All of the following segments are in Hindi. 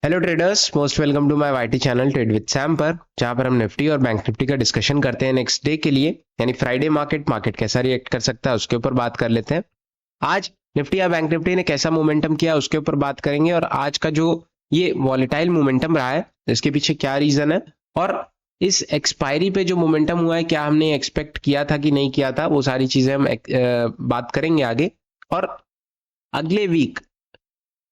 Hello traders, most welcome to my YT channel trade with Sam पर, जहां पर हम निफ्टी और बैंक निफ्टी का डिस्कशन करते हैं नेक्स्ट डे के लिए, यानी फ्राइडे मार्केट कैसा रिएक्ट कर सकता है उसके ऊपर बात कर लेते हैं। आज निफ्टी या बैंक निफ्टी ने कैसा मोमेंटम किया उसके ऊपर बात करेंगे, और आज का जो ये वॉलेटाइल मोमेंटम रहा है इसके पीछे क्या रीजन है, और इस एक्सपायरी पे जो मोमेंटम हुआ है क्या हमने एक्सपेक्ट किया था कि नहीं किया था, वो सारी चीजें हम बात करेंगे आगे। और अगले वीक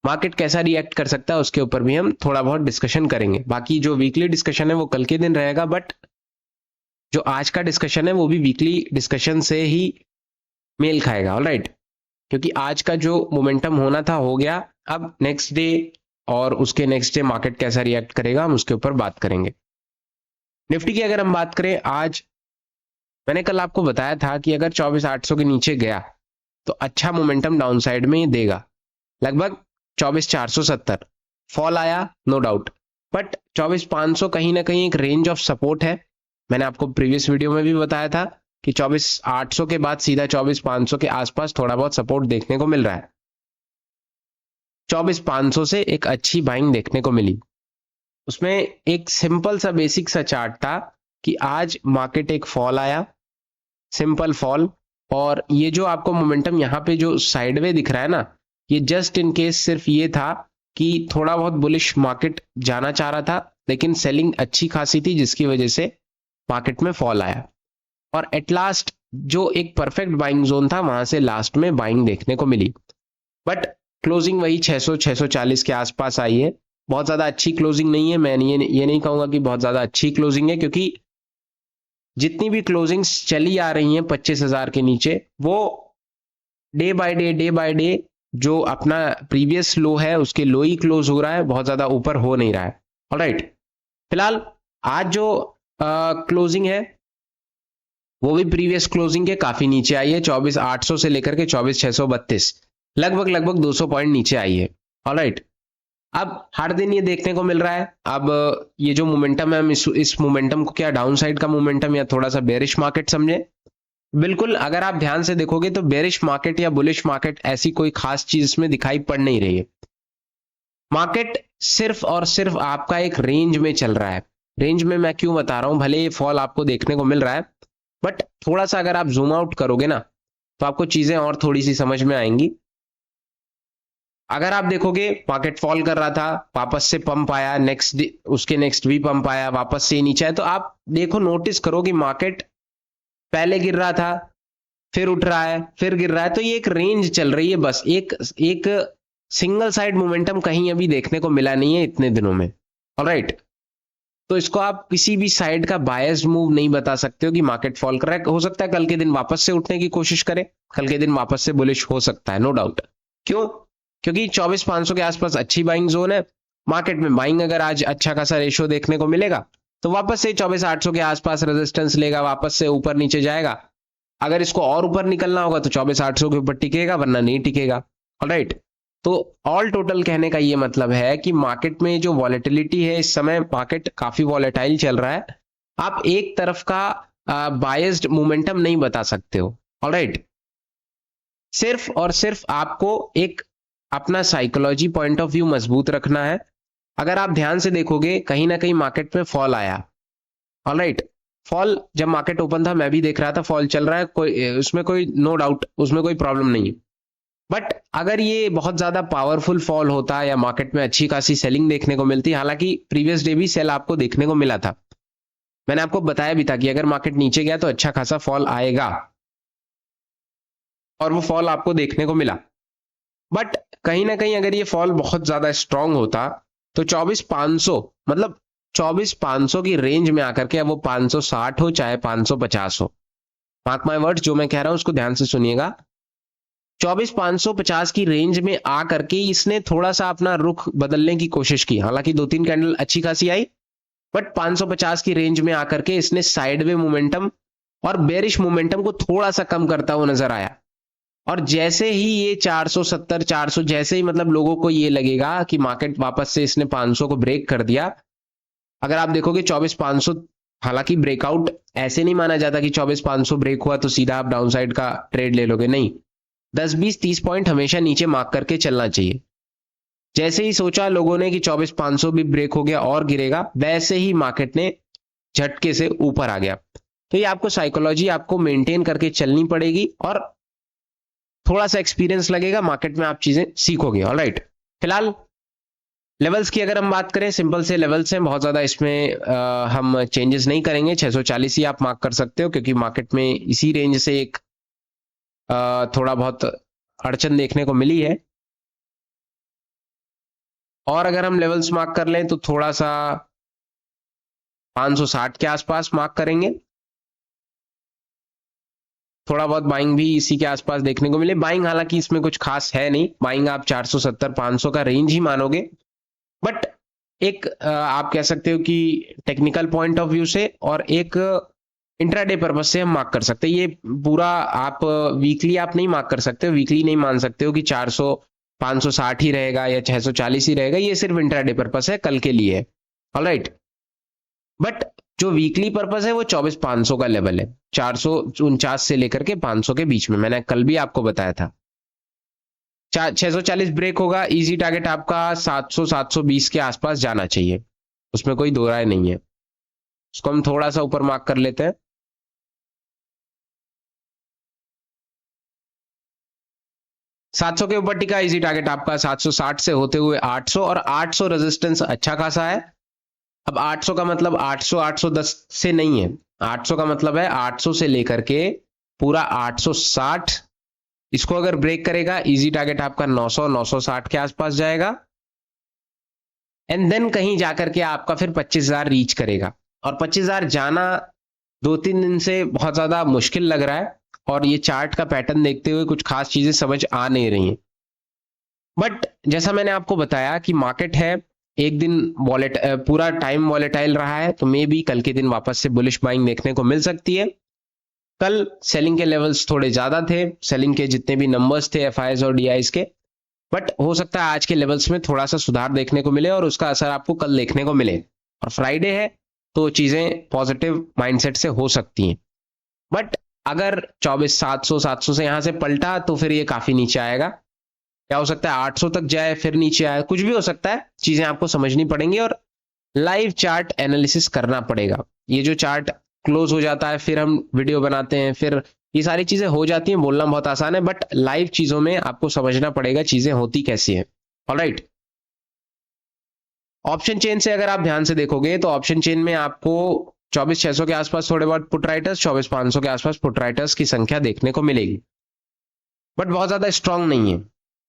मार्केट कैसा रिएक्ट कर सकता है उसके ऊपर भी हम थोड़ा बहुत डिस्कशन करेंगे। बाकी जो वीकली डिस्कशन है वो कल के दिन रहेगा, बट जो आज का डिस्कशन है वो भी वीकली डिस्कशन से ही मेल खाएगा। ऑलराइट, क्योंकि आज का जो मोमेंटम होना था हो गया। अब नेक्स्ट डे और उसके नेक्स्ट डे मार्केट कैसा रिएक्ट करेगा हम उसके ऊपर बात करेंगे। निफ्टी की अगर हम बात करें, आज मैंने कल आपको बताया था कि अगर 24,800 के नीचे गया तो अच्छा मोमेंटम डाउन साइड में देगा। लगभग 24,470 फॉल आया, नो डाउट, बट 24,500 कहीं ना कहीं एक रेंज ऑफ सपोर्ट है। मैंने आपको प्रीवियस वीडियो में भी बताया था कि 24,800 के बाद सीधा 24,500 के आसपास थोड़ा बहुत सपोर्ट देखने को मिल रहा है। 24,500 से एक अच्छी बाइंग देखने को मिली। उसमें एक सिंपल सा बेसिक सा चार्ट था कि आज मार्केट एक फॉल आया, सिंपल फॉल, और ये जो आपको मोमेंटम यहाँ पे जो साइडवे दिख रहा है ना, ये जस्ट इन केस सिर्फ ये था कि थोड़ा बहुत बुलिश मार्केट जाना चाह रहा था, लेकिन सेलिंग अच्छी खासी थी जिसकी वजह से मार्केट में फॉल आया। और एट लास्ट जो एक परफेक्ट बाइंग जोन था वहां से लास्ट में बाइंग देखने को मिली, बट क्लोजिंग वही 600-640 के आसपास आई है। बहुत ज्यादा अच्छी क्लोजिंग नहीं है, मैं ये नहीं कहूंगा कि बहुत ज्यादा अच्छी क्लोजिंग है, क्योंकि जितनी भी क्लोजिंग्स चली आ रही हैं 25,000 के नीचे, वो डे बाय डे जो अपना प्रीवियस लो है उसके लो ही क्लोज हो रहा है, बहुत ज्यादा ऊपर हो नहीं रहा है। ऑलराइट, फिलहाल आज जो क्लोजिंग है वो भी प्रीवियस क्लोजिंग के काफी नीचे आई है। 24,800 से लेकर के 24,632 लगभग 200 पॉइंट नीचे आई है। ऑलराइट, अब हर दिन ये देखने को मिल रहा है। अब ये जो मोमेंटम है, हम इस मोमेंटम को क्या डाउन साइड का मोमेंटम या थोड़ा सा बेरिश मार्केट समझे? बिल्कुल, अगर आप ध्यान से देखोगे तो बेरिश मार्केट या बुलिश मार्केट ऐसी कोई खास चीज इसमें दिखाई पड़ नहीं रही है। मार्केट सिर्फ और सिर्फ आपका एक रेंज में चल रहा है। रेंज में मैं क्यों बता रहा हूं, भले ये फॉल आपको देखने को मिल रहा है, बट थोड़ा सा अगर आप जूम आउट करोगे ना तो आपको चीजें और थोड़ी सी समझ में आएंगी। अगर आप देखोगे मार्केट फॉल कर रहा था, वापस से पंप आया, उसके नेक्स्ट भी पंप आया, वापस से नीचे आया, तो आप देखो, नोटिस करो कि मार्केट पहले गिर रहा था, फिर उठ रहा है, फिर गिर रहा है, तो ये एक रेंज चल रही है बस। एक सिंगल साइड मोमेंटम कहीं अभी देखने को मिला नहीं है इतने दिनों में। ऑलराइट, तो इसको आप किसी भी साइड का बायस्ड मूव नहीं बता सकते हो कि मार्केट फॉल कर रहा है। हो सकता है कल के दिन वापस से उठने की कोशिश करे, कल के दिन वापस से बुलिश हो सकता है, नो डाउट। क्यों? क्योंकि 24,500 के आसपास अच्छी बाइंग जोन है। मार्केट में बाइंग अगर आज अच्छा खासा रेशियो देखने को मिलेगा तो वापस से 24,800 के आसपास रेजिस्टेंस लेगा, वापस से ऊपर नीचे जाएगा। अगर इसको और ऊपर निकलना होगा तो 24,800 के ऊपर टिकेगा, वरना नहीं टिकेगा। ऑलराइट, तो ऑल टोटल कहने का ये मतलब है कि मार्केट में जो वॉलेटिलिटी है, इस समय मार्केट काफी वॉलेटाइल चल रहा है। आप एक तरफ का बायस्ड मोमेंटम नहीं बता सकते हो। ऑलराइट, सिर्फ और सिर्फ आपको एक अपना साइकोलॉजी पॉइंट ऑफ व्यू मजबूत रखना है। अगर आप ध्यान से देखोगे, कहीं ना कहीं मार्केट में फॉल आया। ऑलराइट, फॉल जब मार्केट ओपन था मैं भी देख रहा था, फॉल चल रहा है, उसमें कोई नो डाउट, उसमें कोई प्रॉब्लम नहीं है। बट अगर ये बहुत ज्यादा पावरफुल फॉल होता या मार्केट में अच्छी खासी सेलिंग देखने को मिलती, हालांकि प्रीवियस डे भी सेल आपको देखने को मिला था, मैंने आपको बताया भी था कि अगर मार्केट नीचे गया तो अच्छा खासा फॉल आएगा, और वो फॉल आपको देखने को मिला। बट कहीं ना कहीं अगर ये फॉल बहुत ज्यादा स्ट्रांग होता तो 24,500, मतलब 24,500 की रेंज में आकर के, अब वो 560 हो चाहे 550 हो, मार्क माय वर्ड्स, जो मैं कह रहा हूं उसको ध्यान से सुनिएगा। 24,550 की रेंज में आकर के इसने थोड़ा सा अपना रुख बदलने की कोशिश की। हालांकि 2-3 कैंडल अच्छी खासी आई, बट 550 की रेंज में आकर के इसने साइडवे मोमेंटम और बेरिश मोमेंटम को थोड़ा सा कम करता हुआ नजर आया। और जैसे ही ये 470 400, जैसे ही मतलब लोगों को ये लगेगा कि मार्केट वापस से इसने 500 को ब्रेक कर दिया, अगर आप देखोगे 24,500, हालांकि ब्रेकआउट ऐसे नहीं माना जाता कि 24,500 ब्रेक हुआ तो सीधा आप डाउन साइड का ट्रेड ले लोगे, नहीं, 10-20-30 पॉइंट हमेशा नीचे मार्क करके चलना चाहिए। जैसे ही सोचा लोगों ने कि 24,500 भी ब्रेक हो गया और गिरेगा, वैसे ही मार्केट ने झटके से ऊपर आ गया। तो ये आपको साइकोलॉजी आपको मेंटेन करके चलनी पड़ेगी और थोड़ा सा एक्सपीरियंस लगेगा, मार्केट में आप चीजें सीखोगे। ऑलराइट, फिलहाल लेवल्स की अगर हम बात करें, सिंपल से लेवल्स हैं, बहुत ज्यादा इसमें हम चेंजेस नहीं करेंगे। 640 ही आप मार्क कर सकते हो, क्योंकि मार्केट में इसी रेंज से एक थोड़ा बहुत अड़चन देखने को मिली है। और अगर हम लेवल्स मार्क कर लें तो थोड़ा सा 560 के आसपास मार्क करेंगे। थोड़ा बहुत बाइंग भी इसी के आसपास देखने को मिले। बाइंग हालांकि इसमें कुछ खास है नहीं, बाइंग आप 470-500 का रेंज ही मानोगे, बट एक आप कह सकते हो कि टेक्निकल पॉइंट ऑफ व्यू से और एक इंट्राडे पर्पज से हम मार्क कर सकते हैं। ये पूरा आप वीकली आप नहीं मार्क कर सकते हो, वीकली नहीं मान सकते हो कि 400 560 ही रहेगा या 640 ही रहेगा। ये सिर्फ इंट्राडे पर्पज है, कल के लिए है। ऑलराइट, बट जो वीकली पर्पज है वो 24,500 का लेवल है, 449 से लेकर के 500 के बीच में, मैंने कल भी आपको बताया था। 640 ब्रेक होगा, इजी टारगेट आपका 700 720 के आसपास जाना चाहिए, उसमें कोई दो राय नहीं है। उसको हम थोड़ा सा ऊपर मार्क कर लेते हैं। 700 के ऊपर टिका, इजी टारगेट आपका 760 से होते हुए 800, और 800 रेजिस्टेंस अच्छा खासा है। अब 800 का मतलब 800 810 से नहीं है, 800 का मतलब है 800 से लेकर के पूरा 860। इसको अगर ब्रेक करेगा, इजी टारगेट आपका 900 960 के आसपास जाएगा, एंड देन कहीं जाकर के आपका फिर 25,000 रीच करेगा। और 25,000 जाना 2-3 दिन से बहुत ज्यादा मुश्किल लग रहा है, और ये चार्ट का पैटर्न देखते हुए कुछ खास चीजें समझ आ नहीं रही हैं। बट जैसा मैंने आपको बताया कि मार्केट है, एक दिन पूरा टाइम वॉलेटाइल रहा है, तो मे बी कल के दिन वापस से बुलिश बाइंग देखने को मिल सकती है। कल सेलिंग के लेवल्स थोड़े ज्यादा थे, सेलिंग के जितने भी नंबर्स थे एफआईएस और डीआईएस के, बट हो सकता है आज के लेवल्स में थोड़ा सा सुधार देखने को मिले और उसका असर आपको कल देखने को मिले। और फ्राइडे है तो चीजें पॉजिटिव माइंडसेट से हो सकती हैं। बट अगर 24,700 से यहां से पलटा तो फिर ये काफी नीचे आएगा। क्या हो सकता है 800 तक जाए फिर नीचे आए, कुछ भी हो सकता है। चीजें आपको समझनी पड़ेंगी और लाइव चार्ट एनालिसिस करना पड़ेगा। ये जो चार्ट क्लोज हो जाता है, फिर हम वीडियो बनाते हैं, फिर ये सारी चीजें हो जाती हैं, बोलना बहुत आसान है, बट लाइव चीजों में आपको समझना पड़ेगा चीजें होती कैसी हैं। ऑलराइट, ऑप्शन चेन से अगर आप ध्यान से देखोगे तो ऑप्शन चेन में आपको 24,600 के आसपास थोड़े बहुत पुट राइटर्स, 24,500 के आसपास पुट राइटर्स की संख्या देखने को मिलेगी, बट बहुत ज्यादा स्ट्रांग नहीं है।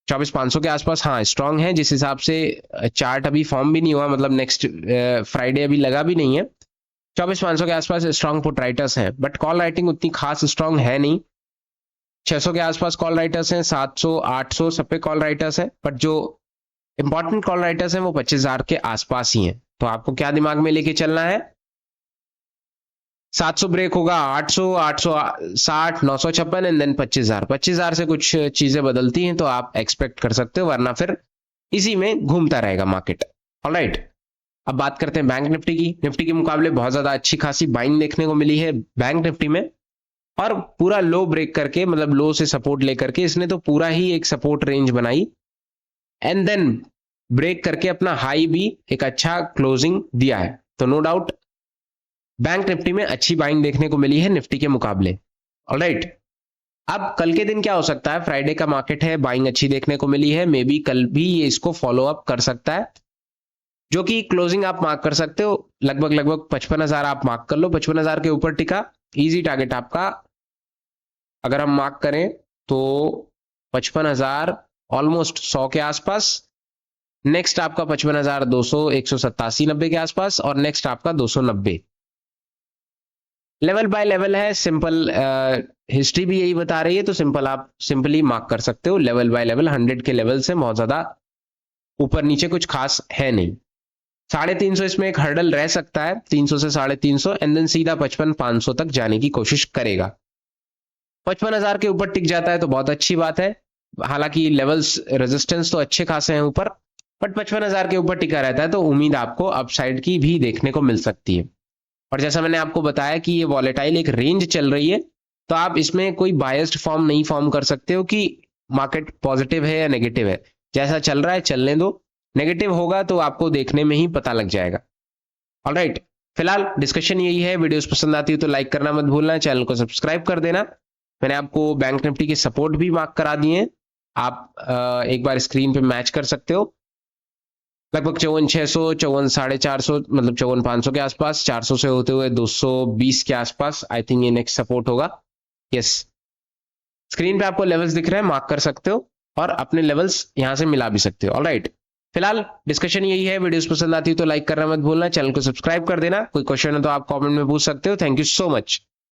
24,500 के आसपास हाँ स्ट्रांग है, जिस हिसाब से चार्ट अभी फॉर्म भी नहीं हुआ, मतलब नेक्स्ट फ्राइडे अभी लगा भी नहीं है। 24,500 के आसपास स्ट्रांग पुट राइटर्स हैं, बट कॉल राइटिंग उतनी खास स्ट्रांग है नहीं। 600 के आसपास कॉल राइटर्स हैं, 700 800 सब पे कॉल राइटर्स हैं, बट जो इंपॉर्टेंट कॉल राइटर्स हैं वो 25,000 के आसपास ही हैं। तो आपको क्या दिमाग में लेके चलना है, 700 ब्रेक होगा, 800 860 956 एंड देन 25,000। 25,000 से कुछ चीजें बदलती हैं तो आप एक्सपेक्ट कर सकते हो, वरना फिर इसी में घूमता रहेगा मार्केट। ऑलराइट, अब बात करते हैं बैंक निफ्टी की। निफ्टी के मुकाबले बहुत ज्यादा अच्छी खासी बाइंग देखने को मिली है बैंक निफ्टी में, और पूरा लो ब्रेक करके, मतलब लो से सपोर्ट लेकर के इसने तो पूरा ही एक सपोर्ट रेंज बनाई, एंड देन ब्रेक करके अपना हाई भी एक अच्छा क्लोजिंग दिया है। तो नो डाउट बैंक निफ्टी में अच्छी बाइंग देखने को मिली है निफ्टी के मुकाबले। ऑलराइट, अब कल के दिन क्या हो सकता है, फ्राइडे का मार्केट है, बाइंग अच्छी देखने को मिली है, मे बी कल भी ये इसको फॉलो अप कर सकता है, जो कि क्लोजिंग आप मार्क कर सकते हो लगभग 55,000 आप मार्क कर लो। 55,000 के ऊपर टिका, इजी टारगेट आपका अगर हम मार्क करें तो 55,000 ऑलमोस्ट 100 के आसपास। नेक्स्ट आपका 55,200 187-90 के आसपास, और नेक्स्ट आपका 290। लेवल बाय लेवल है, सिंपल हिस्ट्री भी यही बता रही है, तो सिंपल आप सिंपली मार्क कर सकते हो लेवल बाय लेवल। 100 के लेवल से बहुत ज्यादा ऊपर नीचे कुछ खास है नहीं। 350 इसमें एक हर्डल रह सकता है, 300 से 350, एंड देन सीधा 55,500 तक जाने की कोशिश करेगा। 55,000 के ऊपर टिक जाता है तो बहुत अच्छी बात है, हालांकि लेवल्स रेजिस्टेंस तो अच्छे खासे हैं ऊपर, बट 55,000 के ऊपर टिका रहता है तो उम्मीद आपको अपसाइड की भी देखने को मिल सकती है। और जैसा मैंने आपको बताया कि ये वॉलेटाइल एक रेंज चल रही है, तो आप इसमें कोई बायस्ड फॉर्म नहीं फॉर्म कर सकते हो कि मार्केट पॉजिटिव है या नेगेटिव है। जैसा चल रहा है चलने दो, नेगेटिव होगा तो आपको देखने में ही पता लग जाएगा। ऑलराइट, फिलहाल डिस्कशन यही है। वीडियोस पसंद आती है तो लाइक करना मत भूलना, चैनल को सब्सक्राइब कर देना। मैंने आपको बैंक निफ्टी के सपोर्ट भी मार्क करा दिए हैं, आप एक बार स्क्रीन पे मैच कर सकते हो। लगभग 54,600, 54,450, मतलब 54,500 के आसपास, 400 से होते हुए 220 के आसपास आई थिंक ये नेक्स्ट सपोर्ट होगा। यस, स्क्रीन पे आपको लेवल्स दिख रहे हैं, मार्क कर सकते हो और अपने लेवल्स यहां से मिला भी सकते हो। ऑलराइट, फिलहाल डिस्कशन यही है। वीडियोस पसंद आती है तो लाइक करना मत भूलना, चैनल को सब्सक्राइब कर देना। कोई क्वेश्चन है तो आप कमेंट में पूछ सकते हो। Thank you so much.